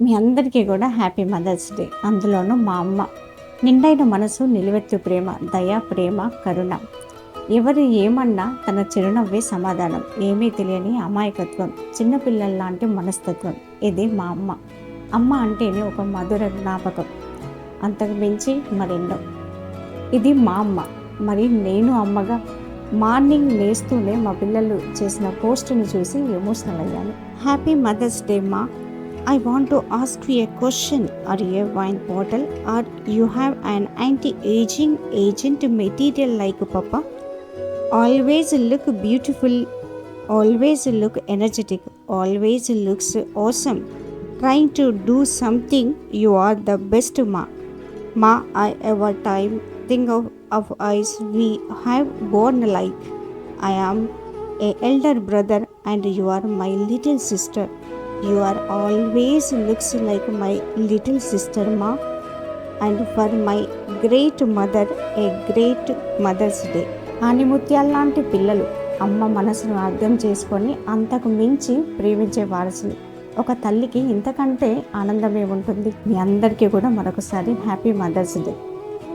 మీ అందరికీ కూడా happy mother's day. అందులోనూ మా అమ్మ నిండైన మనసు, నిలువెత్తు ప్రేమ, దయ, ప్రేమ, కరుణ. ఎవరు ఏమన్నా తన చిరునవ్వే సమాధానం. ఏమీ తెలియని అమాయకత్వం, చిన్నపిల్లల లాంటి మనస్తత్వం. ఇది మా అమ్మ. అమ్మ అంటేనే ఒక మధుర జ్ఞాపకం, అంతకు మించి మరెన్నో. ఇది మా అమ్మ. మరి నేను అమ్మగా మార్నింగ్ లేస్తూనే మా పిల్లలు చేసిన పోస్ట్ని చూసి ఎమోషనల్ అయ్యాను. హ్యాపీ మదర్స్ డే మా. I want to ask you a question. Are you a wine bottle or you have an anti-aging agent material like Papa? Always look beautiful, always look energetic, always looks awesome. Trying to do something, you are the best ma. Ma, I ever time think of us we have born like. I am a elder brother and you are my little sister. You are always looks like my little sister ma, and for my great mother a great mother's day. ఆనిముత్యాల లాంటి పిల్లలు అమ్మ మనసును అర్థం చేసుకొని అంతకు మించి ప్రేమించే వారసులు. ఒక తల్లికి ఇంతకంటే ఆనందమే ఉంటుంది. మీ అందరికీ కూడా మరొకసారి హ్యాపీ మదర్స్ డే.